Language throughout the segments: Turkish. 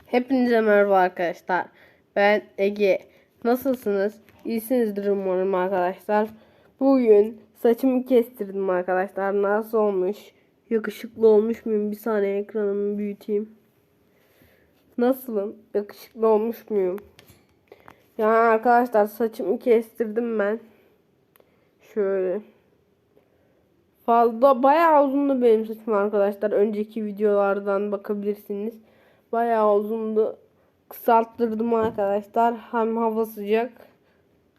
Hepinize merhaba arkadaşlar. Ben Ege. Nasılsınız? İyisinizdir umarım arkadaşlar. Bugün saçımı kestirdim arkadaşlar. Nasıl olmuş? Yakışıklı olmuş muyum? Bir saniye ekranımı büyüteyim. Nasılım? Yakışıklı olmuş muyum? Yani arkadaşlar saçımı kestirdim ben. Şöyle. Fazla bayağı uzundu benim saçım arkadaşlar. Önceki videolardan bakabilirsiniz. Bayağı uzundu. Kısalttırdım arkadaşlar. Hem hava sıcak.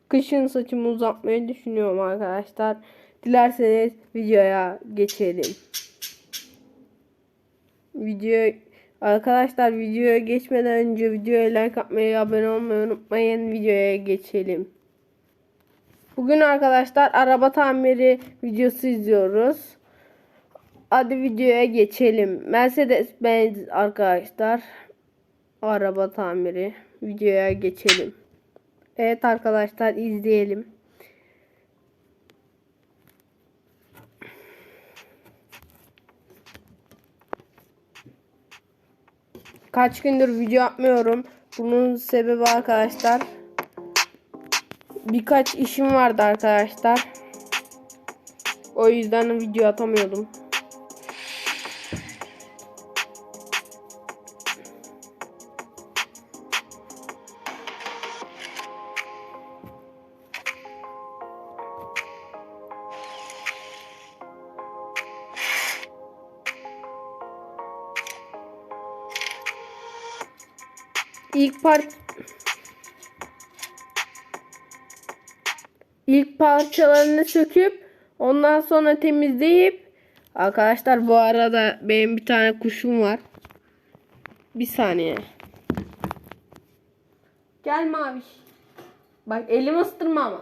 Kışın saçımı uzatmayı düşünüyorum arkadaşlar. Dilerseniz videoya geçelim. Arkadaşlar videoya geçmeden önce videoya like atmayı, abone olmayı unutmayın. Videoya geçelim. Bugün arkadaşlar araba tamiri videosu izliyoruz. Hadi videoya geçelim. Mercedes-Benz arkadaşlar. Araba tamiri. Videoya geçelim. Evet arkadaşlar izleyelim. Kaç gündür video yapmıyorum. Bunun sebebi arkadaşlar, birkaç işim vardı arkadaşlar. O yüzden video atamıyordum. İlk parçalarını söküp ondan sonra temizleyip arkadaşlar, bu arada benim bir tane kuşum var. Bir saniye. Gel Maviş. Bak elimi ısırma ama.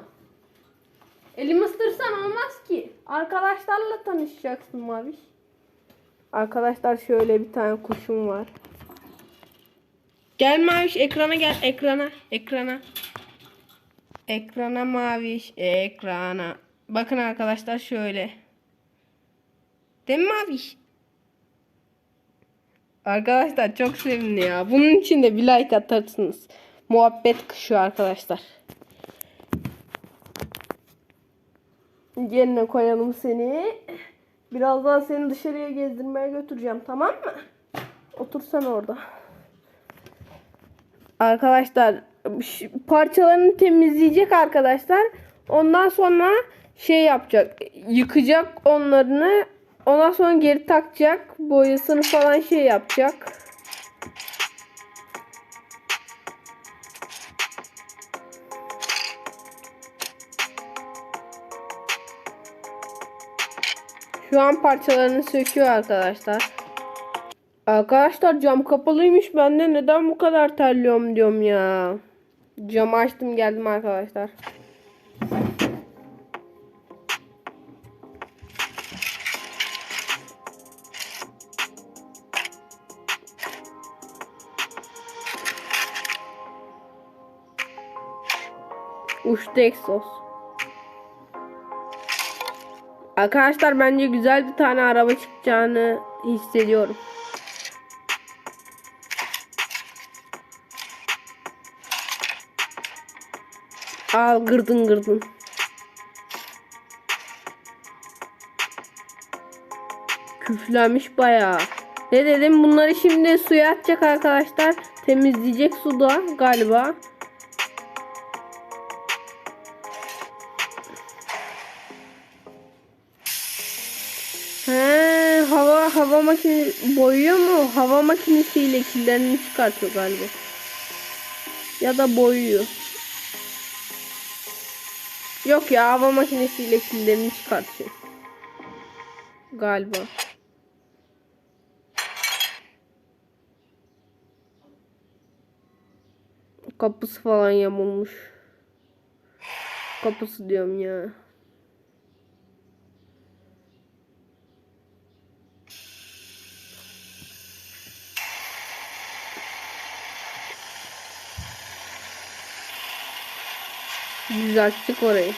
Elimi ısırsan olmaz ki. Arkadaşlarla tanışacaksın Maviş. Arkadaşlar şöyle bir tane kuşum var. Gel Maviş, ekrana gel, ekrana. Ekrana Maviş, ekrana. Bakın arkadaşlar şöyle. Değil mi Maviş? Arkadaşlar çok sevimli ya. Bunun için de bir like atarsınız. Muhabbet kuşu arkadaşlar. Yerine koyalım seni. Birazdan seni dışarıya gezdirmeye götüreceğim, tamam mı? Otursan orada. Arkadaşlar parçalarını temizleyecek arkadaşlar. Ondan sonra şey yapacak. Yıkacak onlarını. Ondan sonra geri takacak. Boyasını falan şey yapacak. Şu an parçalarını söküyor arkadaşlar. Arkadaşlar cam kapalıymış. Ben de neden bu kadar terliyorum diyorum ya. Camı açtım geldim arkadaşlar. Uçtu egzoz. Arkadaşlar bence güzel bir tane araba çıkacağını hissediyorum. Al gırdın. Küflenmiş bayağı. Ne dedim? Bunları şimdi suya atacak arkadaşlar. Temizleyecek suda galiba. Hava makinesi boyuyor mu? Hava makinesiyle kirlerini çıkartıyor galiba. Ya da boyuyor. Yok ya, hava makinesiyle kirlerini çıkartıyor. Galiba. Kapısı falan yamulmuş. Kapısı diyorum ya. Düzelttik orayı.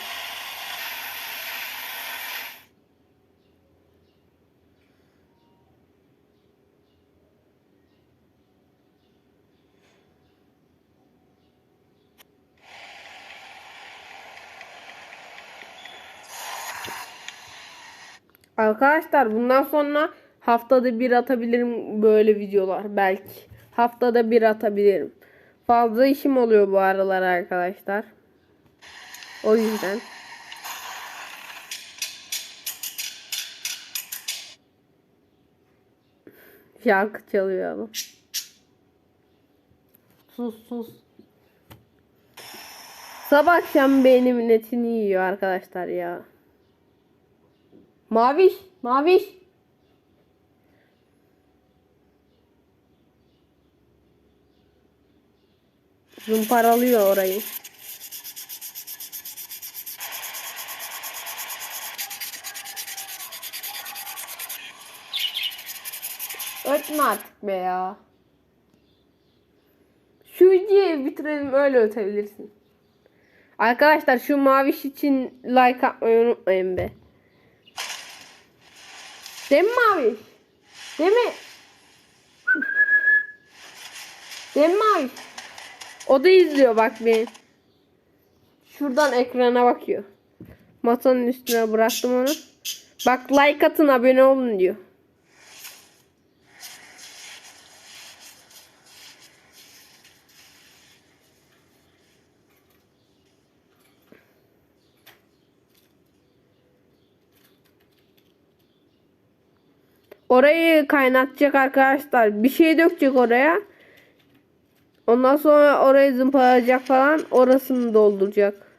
Arkadaşlar bundan sonra haftada bir atabilirim böyle videolar belki. Haftada bir atabilirim. Fazla işim oluyor bu aralar arkadaşlar. O yüzden. Şarkı çalıyor adam. Sus sus. Sabah akşam benim netini yiyor arkadaşlar ya. Maviş, maviş. Zımparalıyor orayı. Ötme artık be ya. Şu videoyu bitirelim, öyle ötebilirsin. Arkadaşlar şu maviş için like atmayı unutmayın be. Değil mi maviş? Değil mi? Değil mi maviş? O da izliyor bak beni. Şuradan ekrana bakıyor. Masanın üstüne bıraktım onu. Bak like atın, abone olun diyor. Orayı kaynatacak arkadaşlar. Bir şey dökecek oraya. Ondan sonra orayı zımparalayacak falan. Orasını dolduracak.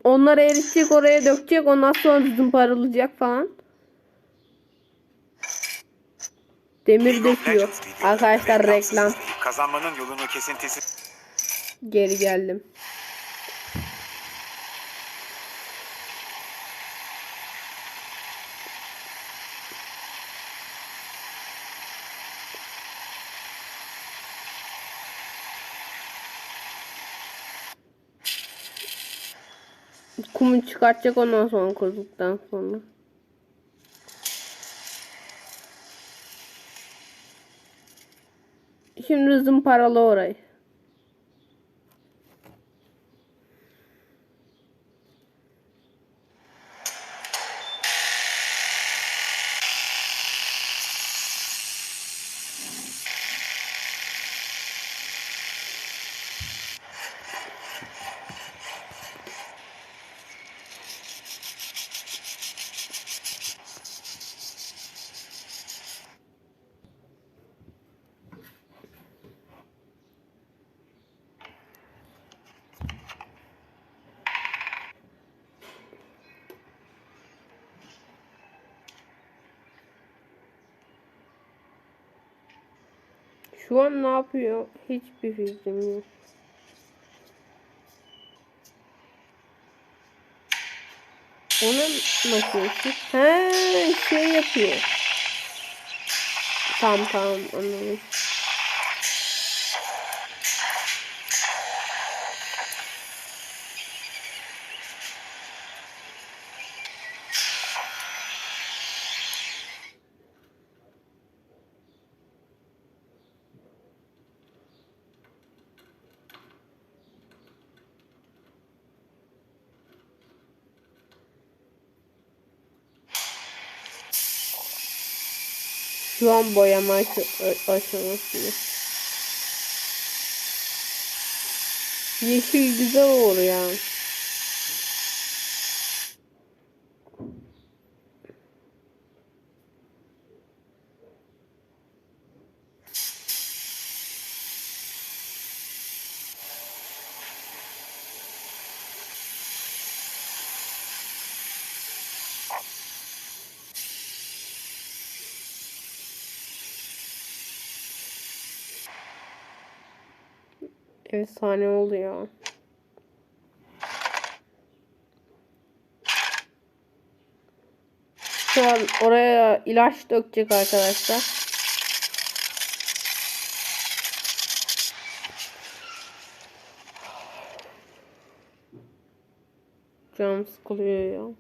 Onları eritecek, oraya dökecek. Ondan sonra zımparalayacak falan. Demir döküyor. Arkadaşlar reklam. Kazanmanın yolunu kesintisi. Geri geldim. Kumu çıkartacak ondan sonra, kurduktan sonra. Şimdi zımparalı orayı. Şu an ne yapıyor? Hiçbir fikrim yok. Onun makinesi. He, şey yapıyor. Tamam anladım. Şu an boyama aşamasında. Yeşil güzel olur ya. Efsane oldu ya. Şu an oraya ilaç dökecek arkadaşlar. Canım sıkılıyor ya.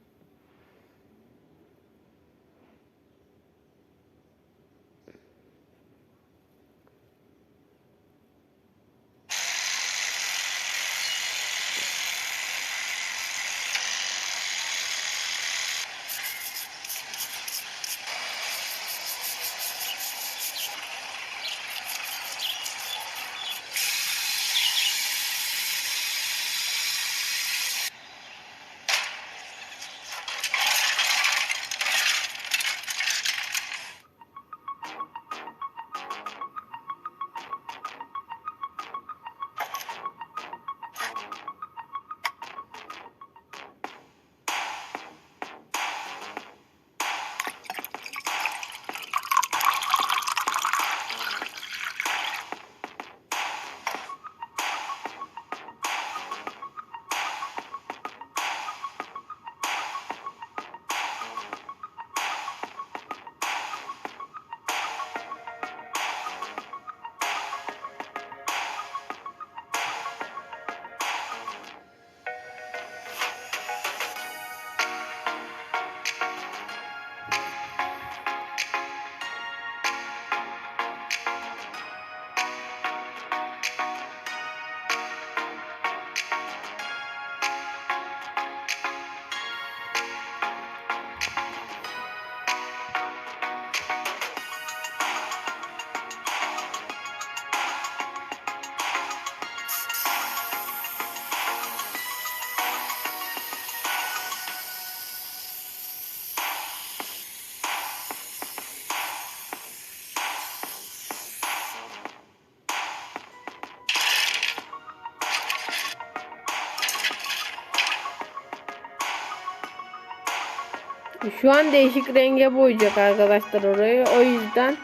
Şu an değişik renge boyayacak arkadaşlar orayı. O yüzden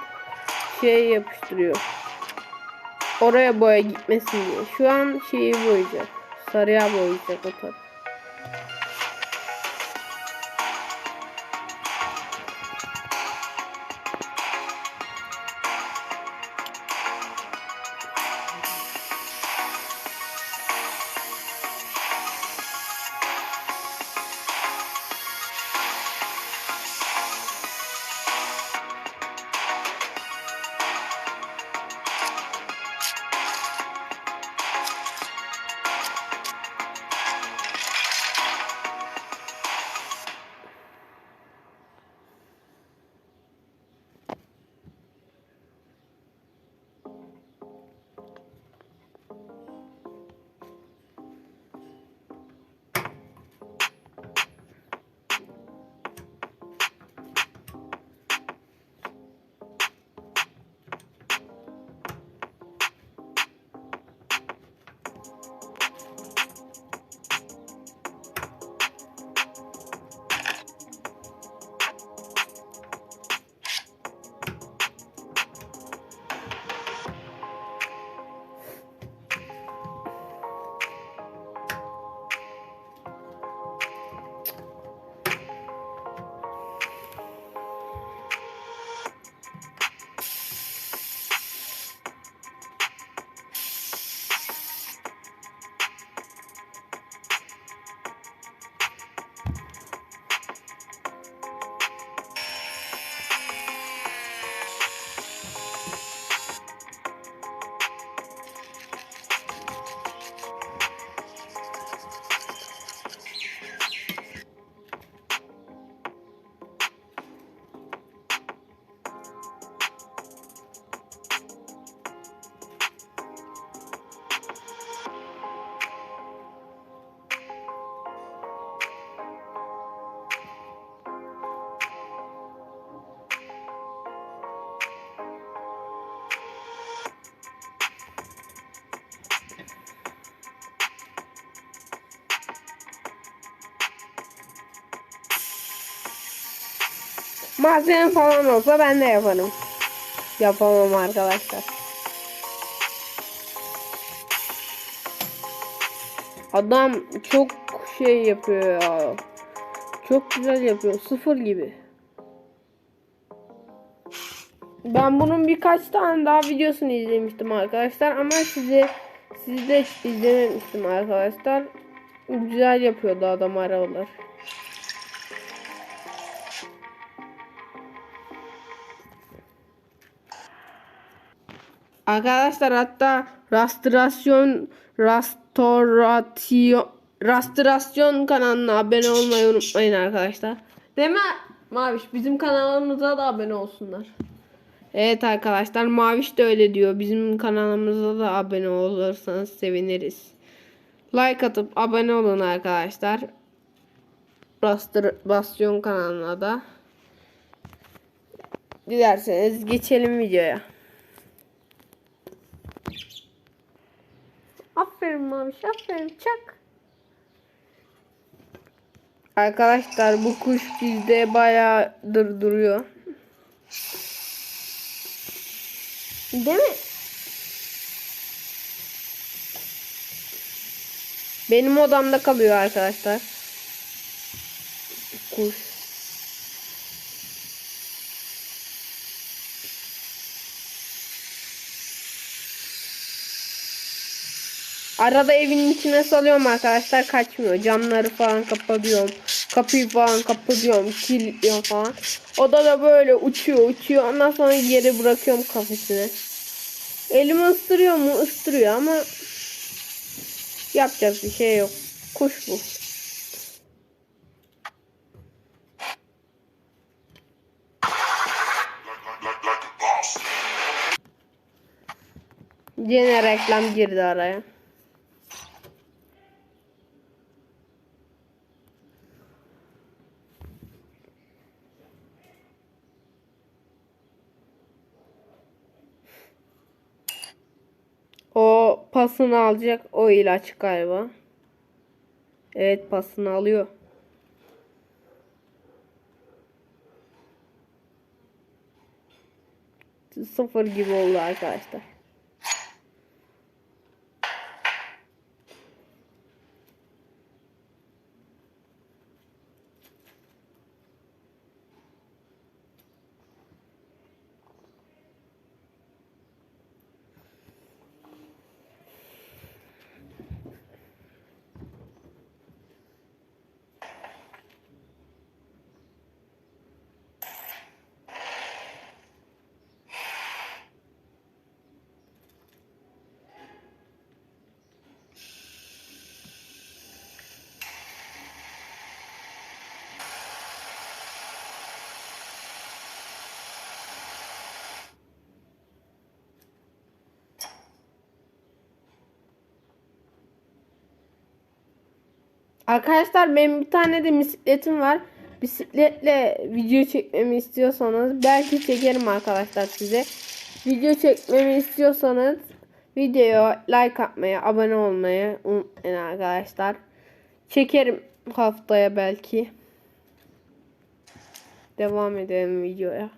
şey yapıştırıyor. Oraya boya gitmesin diye. Şu an şeyi boyayacak. Sarıya boyayacak o taraf. Malzeme falan olsa ben de yaparım. Yapamam arkadaşlar. Adam çok şey yapıyor ya. Çok güzel yapıyor. Sıfır gibi. Ben bunun birkaç tane daha videosunu izlemiştim arkadaşlar ama sizde izlememiştim arkadaşlar. Güzel yapıyordu adam arabalar. Arkadaşlar hatta rastorasyon kanalına abone olmayı unutmayın arkadaşlar. Değil mi Maviş? Bizim kanalımıza da abone olsunlar. Evet arkadaşlar, Maviş de öyle diyor. Bizim kanalımıza da abone olursanız seviniriz. Like atıp abone olun arkadaşlar. Rastorasyon kanalına da. Dilerseniz geçelim videoya. Aferin Maviş, aferin, çak. Arkadaşlar bu kuş bizde bayağıdır duruyor. Değil mi? Benim odamda kalıyor arkadaşlar. Kuş. Arada evin içine salıyorum arkadaşlar, kaçmıyor. Camları falan kapatıyorum. Kapıyı falan kapatıyorum. Kilitliyorum falan. Odada böyle uçuyor. Ondan sonra geri bırakıyorum kafesine. Elimi ısırıyor mu? Isırıyor ama yapacak bir şey yok. Kuş bu. Yine reklam girdi araya. O pasını alacak, o ilaç galiba. Evet, pasını alıyor. sıfır gibi oldu arkadaşlar. Arkadaşlar benim bir tane de bisikletim var. Bisikletle video çekmemi istiyorsanız belki çekerim arkadaşlar size. Video çekmemi istiyorsanız videoya like atmayı, abone olmayı unutmayın arkadaşlar. Çekerim haftaya belki. Devam edelim videoya.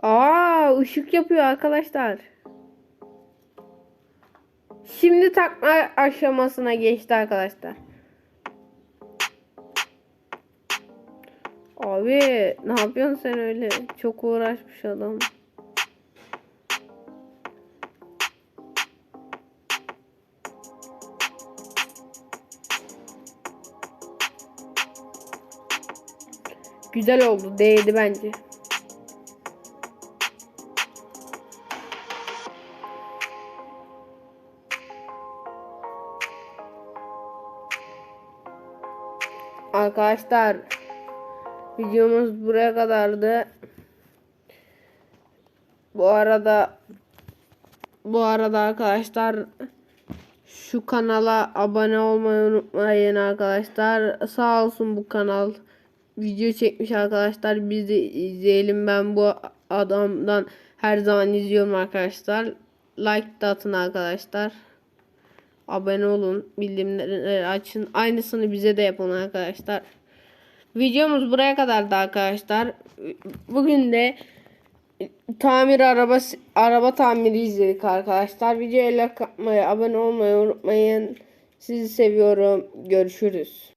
Aa, ışık yapıyor arkadaşlar. Şimdi takma aşamasına geçti arkadaşlar. Abi ne yapıyorsun sen öyle? Çok uğraşmış adam. Güzel oldu, değdi bence. Arkadaşlar videomuz buraya kadardı. Bu arada arkadaşlar şu kanala abone olmayı unutmayın arkadaşlar. Sağ olsun bu kanal video çekmiş arkadaşlar. Biz de izleyelim. Ben bu adamdan her zaman izliyorum arkadaşlar. Like da atın arkadaşlar. Abone olun. Bildirimleri açın. Aynısını bize de yapın arkadaşlar. Videomuz buraya kadardı arkadaşlar. Bugün de araba tamiri izledik arkadaşlar. Videoya like atmayı, abone olmayı unutmayın. Sizi seviyorum. Görüşürüz.